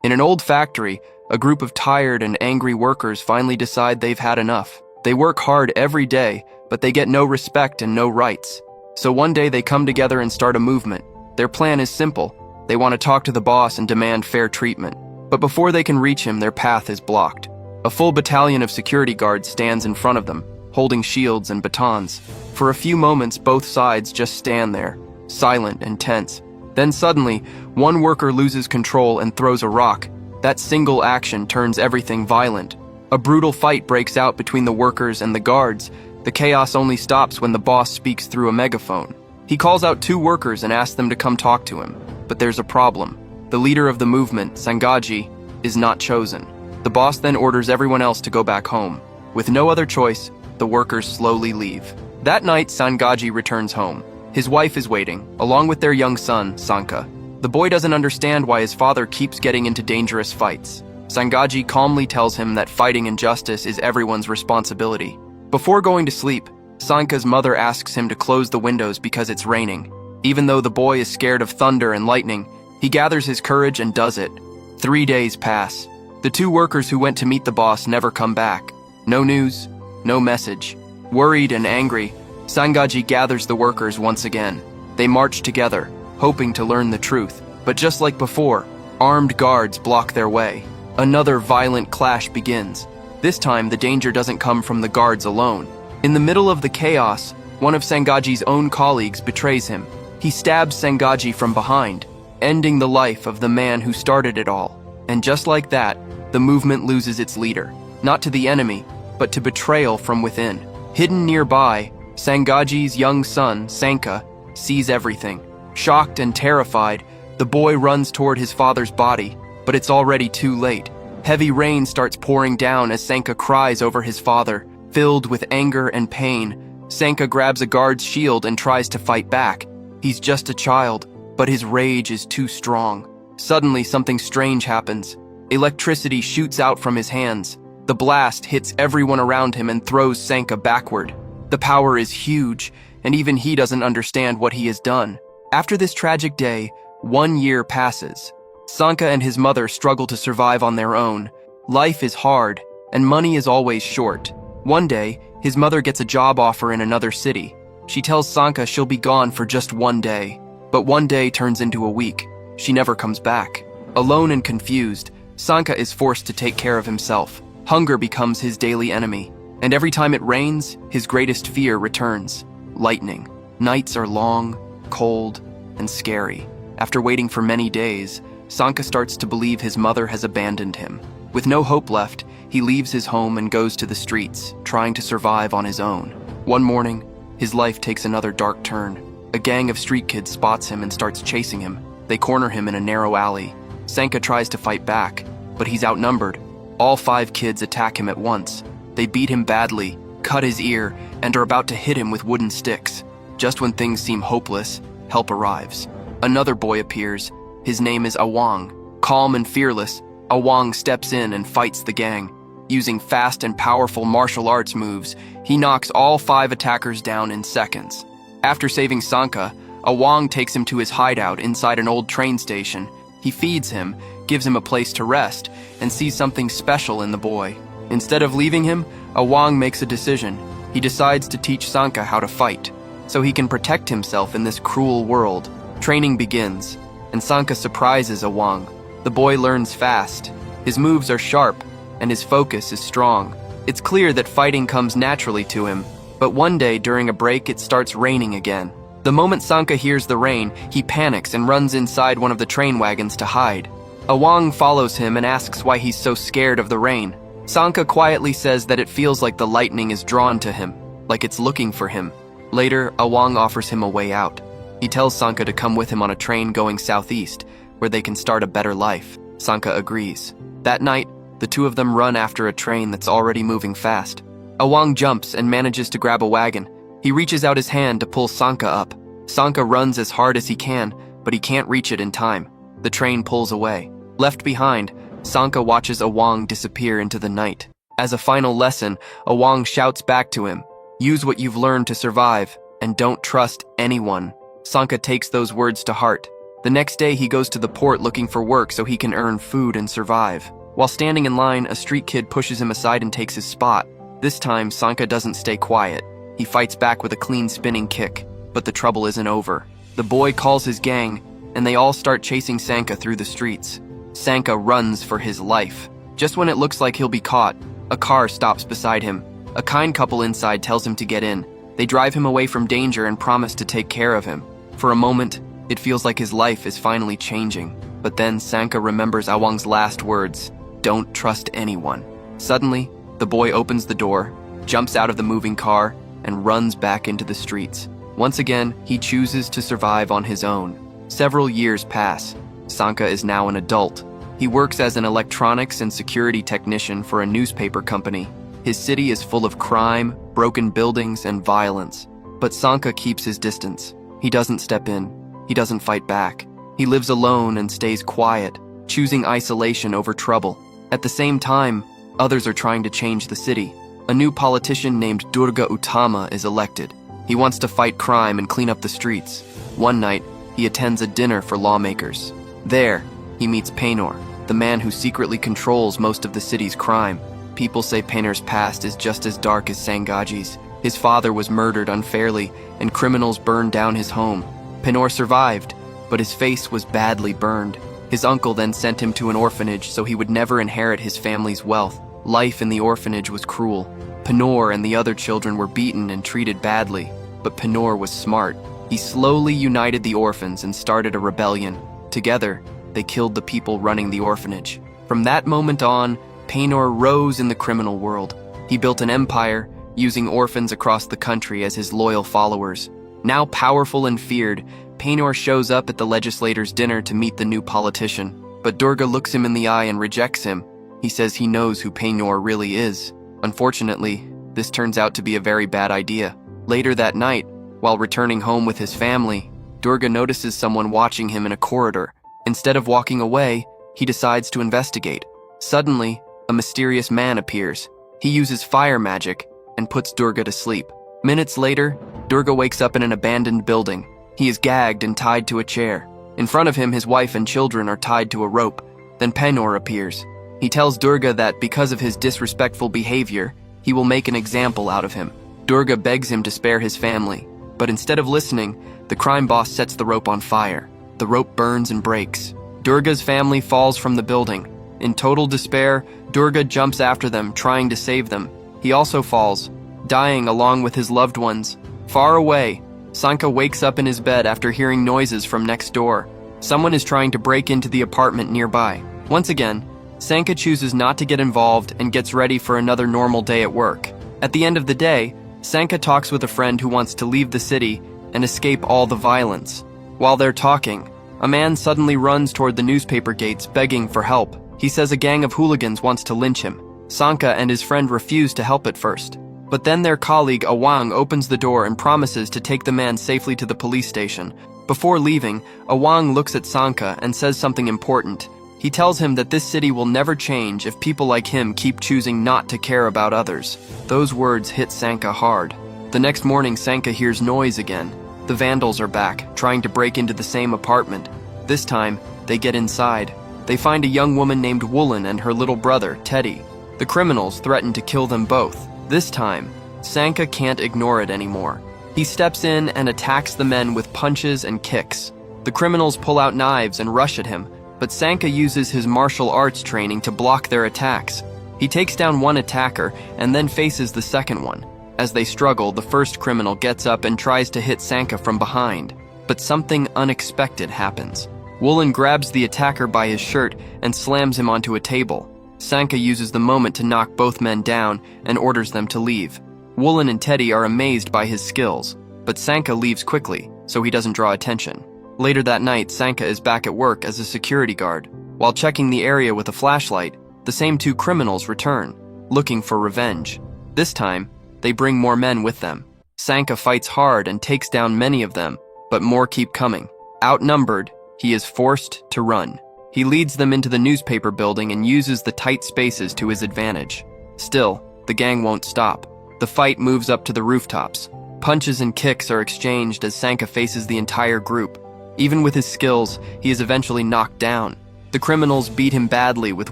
In an old factory, a group of tired and angry workers finally decide they've had enough. They work hard every day, but they get no respect and no rights. So one day they come together and start a movement. Their plan is simple. They want to talk to the boss and demand fair treatment. But before they can reach him, their path is blocked. A full battalion of security guards stands in front of them, holding shields and batons. For a few moments, both sides just stand there, silent and tense. Then suddenly, one worker loses control and throws a rock. That single action turns everything violent. A brutal fight breaks out between the workers and the guards. The chaos only stops when the boss speaks through a megaphone. He calls out two workers and asks them to come talk to him. But there's a problem. The leader of the movement, Sancaka, is not chosen. The boss then orders everyone else to go back home. With no other choice, the workers slowly leave. That night, Sancaka returns home. His wife is waiting, along with their young son, Sancaka. The boy doesn't understand why his father keeps getting into dangerous fights. Sancaka calmly tells him that fighting injustice is everyone's responsibility. Before going to sleep, Sancaka's mother asks him to close the windows because it's raining. Even though the boy is scared of thunder and lightning, he gathers his courage and does it. 3 days pass. The two workers who went to meet the boss never come back. No news, no message. Worried and angry, Sancaka gathers the workers once again. They march together, hoping to learn the truth. But just like before, armed guards block their way. Another violent clash begins. This time, the danger doesn't come from the guards alone. In the middle of the chaos, one of Sancaka's own colleagues betrays him. He stabs Sancaka from behind, ending the life of the man who started it all. And just like that, the movement loses its leader. Not to the enemy, but to betrayal from within. Hidden nearby, Sancaka's young son, Sancaka, sees everything. Shocked and terrified, the boy runs toward his father's body, but it's already too late. Heavy rain starts pouring down as Sancaka cries over his father. Filled with anger and pain, Sancaka grabs a guard's shield and tries to fight back. He's just a child, but his rage is too strong. Suddenly, something strange happens. Electricity shoots out from his hands. The blast hits everyone around him and throws Sancaka backward. The power is huge, and even he doesn't understand what he has done. After this tragic day, 1 year passes. Sancaka and his mother struggle to survive on their own. Life is hard, and money is always short. One day, his mother gets a job offer in another city. She tells Sancaka she'll be gone for just 1 day. But 1 day turns into a week. She never comes back. Alone and confused, Sancaka is forced to take care of himself. Hunger becomes his daily enemy. And every time it rains, his greatest fear returns. Lightning. Nights are long, cold, and scary. After waiting for many days, Sancaka starts to believe his mother has abandoned him. With no hope left, he leaves his home and goes to the streets, trying to survive on his own. One morning, his life takes another dark turn. A gang of street kids spots him and starts chasing him. They corner him in a narrow alley. Sancaka tries to fight back, but he's outnumbered. All 5 kids attack him at once. They beat him badly, cut his ear, and are about to hit him with wooden sticks. Just when things seem hopeless, help arrives. Another boy appears. His name is Awang. Calm and fearless, Awang steps in and fights the gang. Using fast and powerful martial arts moves, he knocks all 5 attackers down in seconds. After saving Sancaka, Awang takes him to his hideout inside an old train station. He feeds him, gives him a place to rest, and sees something special in the boy. Instead of leaving him, Awang makes a decision. He decides to teach Sancaka how to fight, so he can protect himself in this cruel world. Training begins, and Sancaka surprises Awang. The boy learns fast. His moves are sharp, and his focus is strong. It's clear that fighting comes naturally to him, but one day during a break it starts raining again. The moment Sancaka hears the rain, he panics and runs inside one of the train wagons to hide. Awang follows him and asks why he's so scared of the rain. Sancaka quietly says that it feels like the lightning is drawn to him, like it's looking for him. Later, Awang offers him a way out. He tells Sancaka to come with him on a train going southeast, where they can start a better life. Sancaka agrees. That night, the two of them run after a train that's already moving fast. Awang jumps and manages to grab a wagon. He reaches out his hand to pull Sancaka up. Sancaka runs as hard as he can, but he can't reach it in time. The train pulls away. Left behind, Sancaka watches Awang disappear into the night. As a final lesson, Awang shouts back to him, "Use what you've learned to survive, and don't trust anyone." Sancaka takes those words to heart. The next day, he goes to the port looking for work so he can earn food and survive. While standing in line, a street kid pushes him aside and takes his spot. This time, Sancaka doesn't stay quiet. He fights back with a clean spinning kick, but the trouble isn't over. The boy calls his gang, and they all start chasing Sancaka through the streets. Sancaka runs for his life. Just when it looks like he'll be caught, a car stops beside him. A kind couple inside tells him to get in. They drive him away from danger and promise to take care of him. For a moment, it feels like his life is finally changing. But then Sancaka remembers Awang's last words, "Don't trust anyone." Suddenly, the boy opens the door, jumps out of the moving car, and runs back into the streets. Once again, he chooses to survive on his own. Several years pass. Sancaka is now an adult. He works as an electronics and security technician for a newspaper company. His city is full of crime, broken buildings, and violence. But Sancaka keeps his distance. He doesn't step in. He doesn't fight back. He lives alone and stays quiet, choosing isolation over trouble. At the same time, others are trying to change the city. A new politician named Durga Utama is elected. He wants to fight crime and clean up the streets. One night, he attends a dinner for lawmakers. There, he meets Pengkor, the man who secretly controls most of the city's crime. People say Pengkor's past is just as dark as Sangaji's. His father was murdered unfairly, and criminals burned down his home. Pengkor survived, but his face was badly burned. His uncle then sent him to an orphanage so he would never inherit his family's wealth. Life in the orphanage was cruel. Pengkor and the other children were beaten and treated badly, but Pengkor was smart. He slowly united the orphans and started a rebellion. Together, they killed the people running the orphanage. From that moment on, Pengkor rose in the criminal world. He built an empire, using orphans across the country as his loyal followers. Now powerful and feared, Pengkor shows up at the legislators' dinner to meet the new politician. But Durga looks him in the eye and rejects him. He says he knows who Pengkor really is. Unfortunately, this turns out to be a very bad idea. Later that night, while returning home with his family, Durga notices someone watching him in a corridor. Instead of walking away, he decides to investigate. Suddenly, a mysterious man appears. He uses fire magic and puts Durga to sleep. Minutes later, Durga wakes up in an abandoned building. He is gagged and tied to a chair. In front of him, his wife and children are tied to a rope. Then Pengkor appears. He tells Durga that because of his disrespectful behavior, he will make an example out of him. Durga begs him to spare his family, but instead of listening, the crime boss sets the rope on fire. The rope burns and breaks. Durga's family falls from the building. In total despair, Durga jumps after them, trying to save them. He also falls, dying along with his loved ones. Far away, Sancaka wakes up in his bed after hearing noises from next door. Someone is trying to break into the apartment nearby. Once again, Sancaka chooses not to get involved and gets ready for another normal day at work. At the end of the day, Sancaka talks with a friend who wants to leave the city and escape all the violence. While they're talking, a man suddenly runs toward the newspaper gates begging for help. He says a gang of hooligans wants to lynch him. Sancaka and his friend refuse to help at first. But then their colleague Awang opens the door and promises to take the man safely to the police station. Before leaving, Awang looks at Sancaka and says something important. He tells him that this city will never change if people like him keep choosing not to care about others. Those words hit Sancaka hard. The next morning, Sancaka hears noise again. The vandals are back, trying to break into the same apartment. This time, they get inside. They find a young woman named Woolen and her little brother, Teddy. The criminals threaten to kill them both. This time, Sancaka can't ignore it anymore. He steps in and attacks the men with punches and kicks. The criminals pull out knives and rush at him, but Sancaka uses his martial arts training to block their attacks. He takes down one attacker and then faces the second one. As they struggle, the first criminal gets up and tries to hit Sancaka from behind, but something unexpected happens. Woolen grabs the attacker by his shirt and slams him onto a table. Sancaka uses the moment to knock both men down and orders them to leave. Woolen and Teddy are amazed by his skills, but Sancaka leaves quickly, so he doesn't draw attention. Later that night, Sancaka is back at work as a security guard. While checking the area with a flashlight, the same two criminals return, looking for revenge. This time, they bring more men with them. Sancaka fights hard and takes down many of them, but more keep coming. Outnumbered, he is forced to run. He leads them into the newspaper building and uses the tight spaces to his advantage. Still, the gang won't stop. The fight moves up to the rooftops. Punches and kicks are exchanged as Sancaka faces the entire group. Even with his skills, he is eventually knocked down. The criminals beat him badly with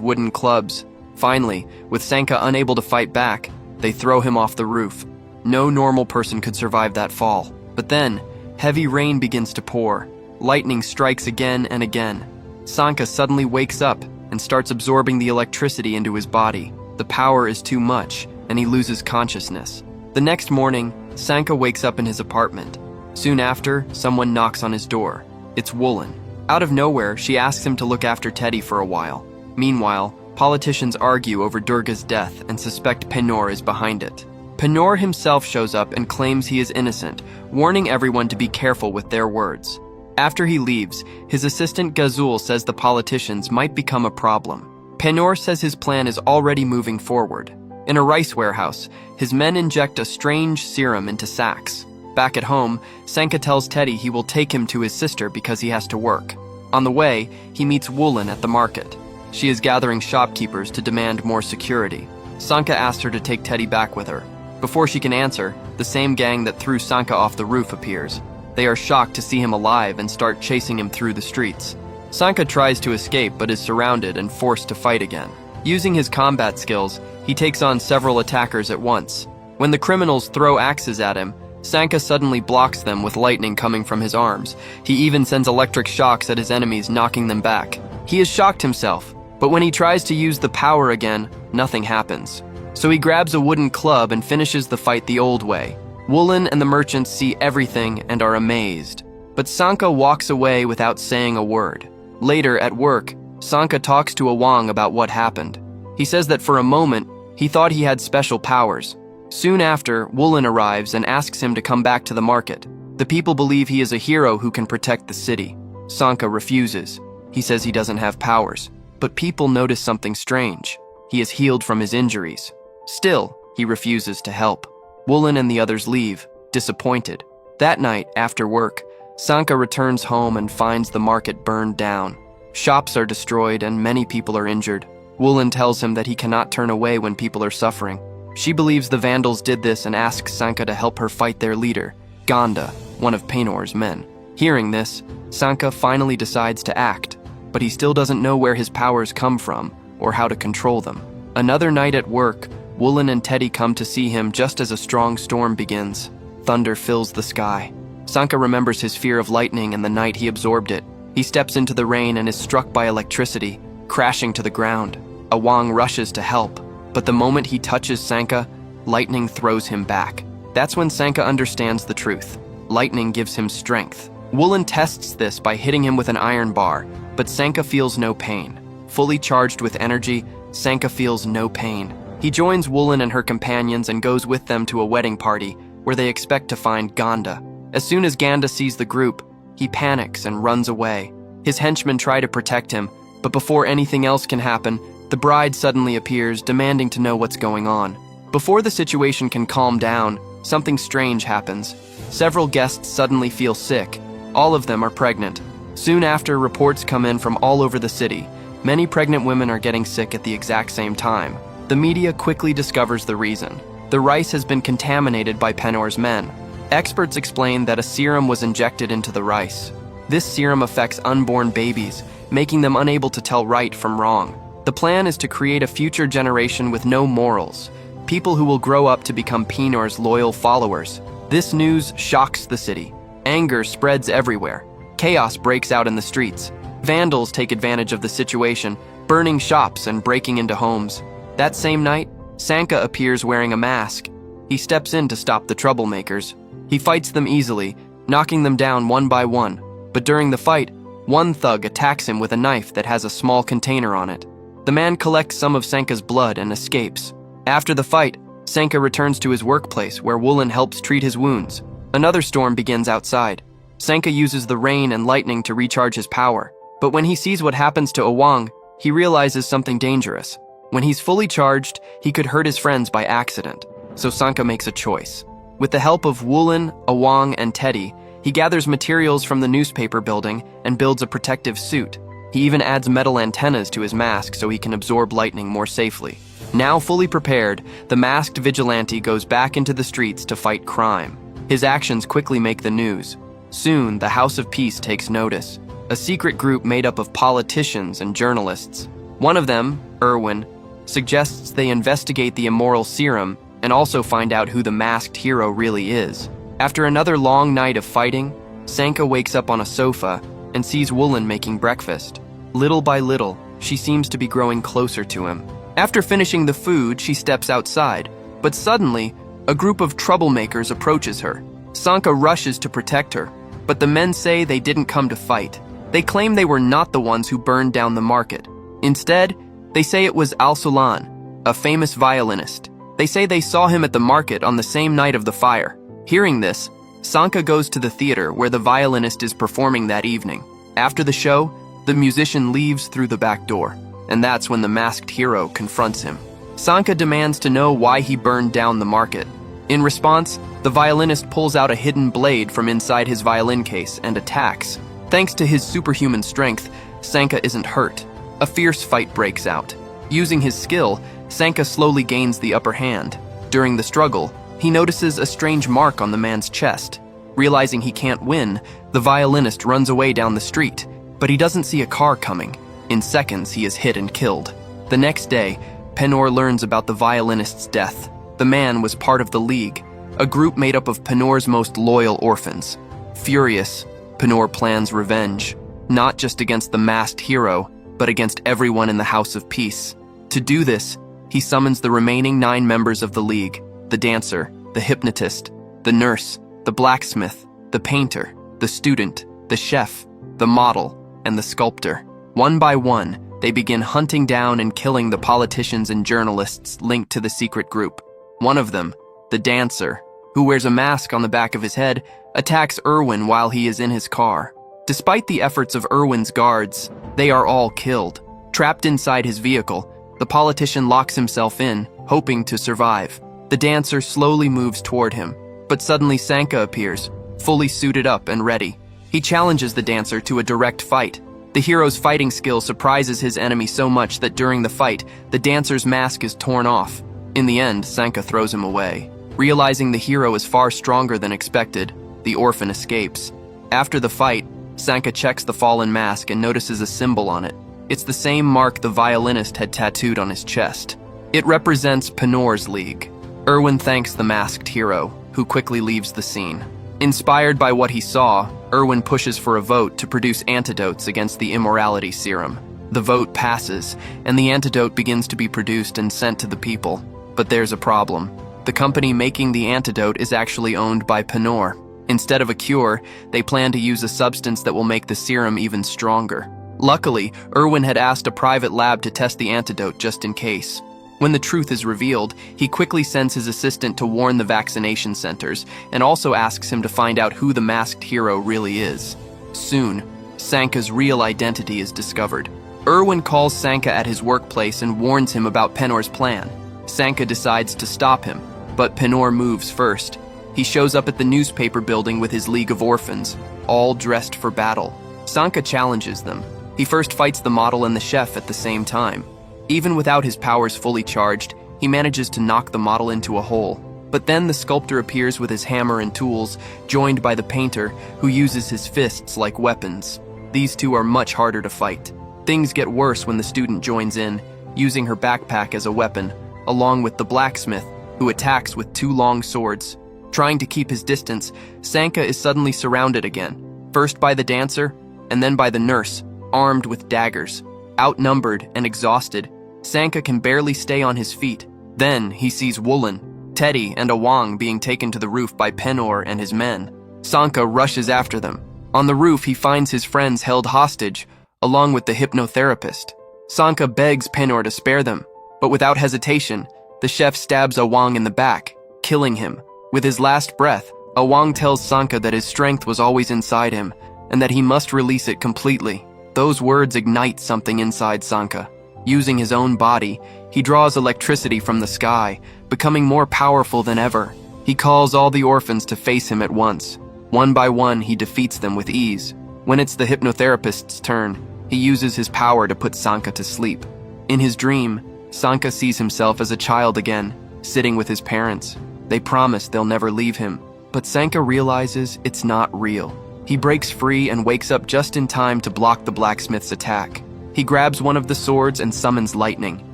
wooden clubs. Finally, with Sancaka unable to fight back, they throw him off the roof. No normal person could survive that fall. But then, heavy rain begins to pour. Lightning strikes again and again. Sancaka suddenly wakes up and starts absorbing the electricity into his body. The power is too much, and he loses consciousness. The next morning, Sancaka wakes up in his apartment. Soon after, someone knocks on his door. It's Woolen. Out of nowhere, she asks him to look after Teddy for a while. Meanwhile, politicians argue over Durga's death and suspect Pengkor is behind it. Pengkor himself shows up and claims he is innocent, warning everyone to be careful with their words. After he leaves, his assistant Gazul says the politicians might become a problem. Pengkor says his plan is already moving forward. In a rice warehouse, his men inject a strange serum into sacks. Back at home, Sancaka tells Teddy he will take him to his sister because he has to work. On the way, he meets Woolen at the market. She is gathering shopkeepers to demand more security. Sancaka asks her to take Teddy back with her. Before she can answer, the same gang that threw Sancaka off the roof appears. They are shocked to see him alive and start chasing him through the streets. Sancaka tries to escape but is surrounded and forced to fight again. Using his combat skills, he takes on several attackers at once. When the criminals throw axes at him, Sancaka suddenly blocks them with lightning coming from his arms. He even sends electric shocks at his enemies, knocking them back. He is shocked himself, but when he tries to use the power again, nothing happens. So he grabs a wooden club and finishes the fight the old way. Woolen and the merchants see everything and are amazed. But Sancaka walks away without saying a word. Later, at work, Sancaka talks to Awang about what happened. He says that for a moment, he thought he had special powers. Soon after, Woolen arrives and asks him to come back to the market. The people believe he is a hero who can protect the city. Sancaka refuses. He says he doesn't have powers. But people notice something strange. He is healed from his injuries. Still, he refuses to help. Woolen and the others leave, disappointed. That night, after work, Sancaka returns home and finds the market burned down. Shops are destroyed and many people are injured. Woolen tells him that he cannot turn away when people are suffering. She believes the vandals did this and asks Sancaka to help her fight their leader, Gundala, one of Pengkor's men. Hearing this, Sancaka finally decides to act, but he still doesn't know where his powers come from or how to control them. Another night at work, Woolen and Teddy come to see him just as a strong storm begins. Thunder fills the sky. Sancaka remembers his fear of lightning and the night he absorbed it. He steps into the rain and is struck by electricity, crashing to the ground. Awang rushes to help, but the moment he touches Sancaka, lightning throws him back. That's when Sancaka understands the truth. Lightning gives him strength. Woolen tests this by hitting him with an iron bar, but Sancaka feels no pain. Fully charged with energy, Sancaka feels no pain. He joins Woolen and her companions and goes with them to a wedding party where they expect to find Gundala. As soon as Gundala sees the group, he panics and runs away. His henchmen try to protect him, but before anything else can happen, the bride suddenly appears, demanding to know what's going on. Before the situation can calm down, something strange happens. Several guests suddenly feel sick. All of them are pregnant. Soon after, reports come in from all over the city. Many pregnant women are getting sick at the exact same time. The media quickly discovers the reason. The rice has been contaminated by Pengkor's men. Experts explain that a serum was injected into the rice. This serum affects unborn babies, making them unable to tell right from wrong. The plan is to create a future generation with no morals, people who will grow up to become Pengkor's loyal followers. This news shocks the city. Anger spreads everywhere. Chaos breaks out in the streets. Vandals take advantage of the situation, burning shops and breaking into homes. That same night, Sancaka appears wearing a mask. He steps in to stop the troublemakers. He fights them easily, knocking them down one by one. But during the fight, one thug attacks him with a knife that has a small container on it. The man collects some of Sancaka's blood and escapes. After the fight, Sancaka returns to his workplace where Woolen helps treat his wounds. Another storm begins outside. Sancaka uses the rain and lightning to recharge his power. But when he sees what happens to Awang, he realizes something dangerous. When he's fully charged, he could hurt his friends by accident, so Sancaka makes a choice. With the help of Woolen, Awang, and Teddy, he gathers materials from the newspaper building and builds a protective suit. He even adds metal antennas to his mask so he can absorb lightning more safely. Now fully prepared, the masked vigilante goes back into the streets to fight crime. His actions quickly make the news. Soon, the House of Peace takes notice, a secret group made up of politicians and journalists. One of them, Erwin, suggests they investigate the immoral serum and also find out who the masked hero really is. After another long night of fighting, Sancaka wakes up on a sofa and sees Woolen making breakfast. Little by little, she seems to be growing closer to him. After finishing the food, she steps outside, but suddenly, a group of troublemakers approaches her. Sancaka rushes to protect her, but the men say they didn't come to fight. They claim they were not the ones who burned down the market. Instead, they say it was Al-Sulan, a famous violinist. They say they saw him at the market on the same night of the fire. Hearing this, Sancaka goes to the theater where the violinist is performing that evening. After the show, the musician leaves through the back door, and that's when the masked hero confronts him. Sancaka demands to know why he burned down the market. In response, the violinist pulls out a hidden blade from inside his violin case and attacks. Thanks to his superhuman strength, Sancaka isn't hurt. A fierce fight breaks out. Using his skill, Sancaka slowly gains the upper hand. During the struggle, he notices a strange mark on the man's chest. Realizing he can't win, the violinist runs away down the street, but he doesn't see a car coming. In seconds, he is hit and killed. The next day, Pengkor learns about the violinist's death. The man was part of the League, a group made up of Pengkor's most loyal orphans. Furious, Pengkor plans revenge, not just against the masked hero, but against everyone in the House of Peace. To do this, he summons the remaining 9 members of the League: the dancer, the hypnotist, the nurse, the blacksmith, the painter, the student, the chef, the model, and the sculptor. One by one, they begin hunting down and killing the politicians and journalists linked to the secret group. One of them, the dancer, who wears a mask on the back of his head, attacks Erwin while he is in his car. Despite the efforts of Erwin's guards, they are all killed. Trapped inside his vehicle, the politician locks himself in, hoping to survive. The dancer slowly moves toward him, but suddenly Sancaka appears, fully suited up and ready. He challenges the dancer to a direct fight. The hero's fighting skill surprises his enemy so much that during the fight, the dancer's mask is torn off. In the end, Sancaka throws him away. Realizing the hero is far stronger than expected, the orphan escapes. After the fight, Sancaka checks the fallen mask and notices a symbol on it. It's the same mark the violinist had tattooed on his chest. It represents Pengkor's League. Erwin thanks the masked hero, who quickly leaves the scene. Inspired by what he saw, Erwin pushes for a vote to produce antidotes against the immorality serum. The vote passes, and the antidote begins to be produced and sent to the people. But there's a problem. The company making the antidote is actually owned by Pengkor. Instead of a cure, they plan to use a substance that will make the serum even stronger. Luckily, Erwin had asked a private lab to test the antidote just in case. When the truth is revealed, he quickly sends his assistant to warn the vaccination centers and also asks him to find out who the masked hero really is. Soon, Sancaka's real identity is discovered. Erwin calls Sancaka at his workplace and warns him about Pengkor's plan. Sancaka decides to stop him, but Pengkor moves first. He shows up at the newspaper building with his League of Orphans, all dressed for battle. Sancaka challenges them. He first fights the model and the chef at the same time. Even without his powers fully charged, he manages to knock the model into a hole. But then the sculptor appears with his hammer and tools, joined by the painter, who uses his fists like weapons. These two are much harder to fight. Things get worse when the student joins in, using her backpack as a weapon, along with the blacksmith, who attacks with 2 long swords. Trying to keep his distance, Sancaka is suddenly surrounded again, first by the dancer, and then by the nurse, armed with daggers. Outnumbered and exhausted, Sancaka can barely stay on his feet. Then he sees Woolen, Teddy, and Awang being taken to the roof by Pengkor and his men. Sancaka rushes after them. On the roof, he finds his friends held hostage, along with the hypnotherapist. Sancaka begs Pengkor to spare them, but without hesitation, the chef stabs Awang in the back, killing him. With his last breath, Awang tells Sancaka that his strength was always inside him, and that he must release it completely. Those words ignite something inside Sancaka. Using his own body, he draws electricity from the sky, becoming more powerful than ever. He calls all the orphans to face him at once. One by one, he defeats them with ease. When it's the hypnotherapist's turn, he uses his power to put Sancaka to sleep. In his dream, Sancaka sees himself as a child again, sitting with his parents. They promise they'll never leave him, but Sancaka realizes it's not real. He breaks free and wakes up just in time to block the blacksmith's attack. He grabs one of the swords and summons lightning.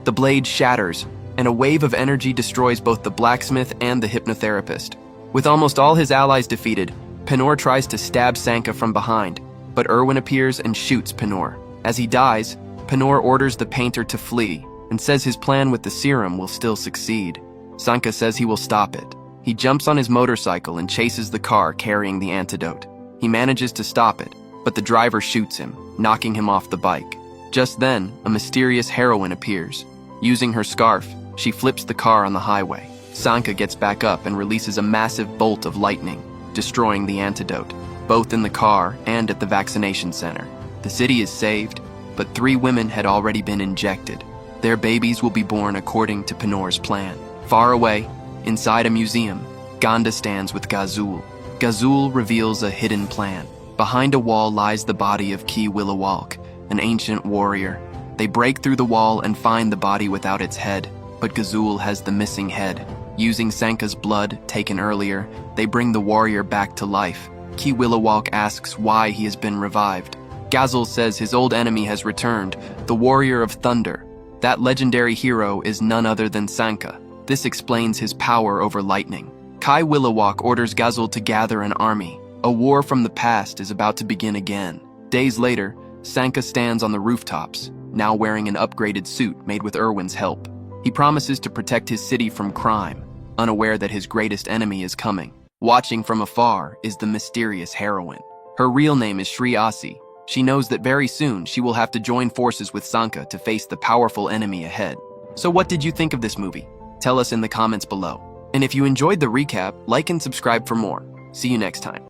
The blade shatters, and a wave of energy destroys both the blacksmith and the hypnotherapist. With almost all his allies defeated, Pengkor tries to stab Sancaka from behind, but Erwin appears and shoots Pengkor. As he dies, Pengkor orders the painter to flee and says his plan with the serum will still succeed. Sancaka says he will stop it. He jumps on his motorcycle and chases the car carrying the antidote. He manages to stop it, but the driver shoots him, knocking him off the bike. Just then, a mysterious heroine appears. Using her scarf, she flips the car on the highway. Sancaka gets back up and releases a massive bolt of lightning, destroying the antidote, both in the car and at the vaccination center. The city is saved, but 3 women had already been injected. Their babies will be born according to Pengkor's plan. Far away, inside a museum, Ganda stands with Gazul. Gazul reveals a hidden plan. Behind a wall lies the body of Ki Willawalk, an ancient warrior. They break through the wall and find the body without its head, but Gazul has the missing head. Using Sancaka's blood, taken earlier, they bring the warrior back to life. Ki Willawalk asks why he has been revived. Gazul says his old enemy has returned, the warrior of thunder. That legendary hero is none other than Sancaka. This explains his power over lightning. Ki Willawalk orders Gazul to gather an army. A war from the past is about to begin again. Days later, Sancaka stands on the rooftops, now wearing an upgraded suit made with Erwin's help. He promises to protect his city from crime, unaware that his greatest enemy is coming. Watching from afar is the mysterious heroine. Her real name is Sri Asi. She knows that very soon she will have to join forces with Sancaka to face the powerful enemy ahead. So what did you think of this movie? Tell us in the comments below. And if you enjoyed the recap, like and subscribe for more. See you next time.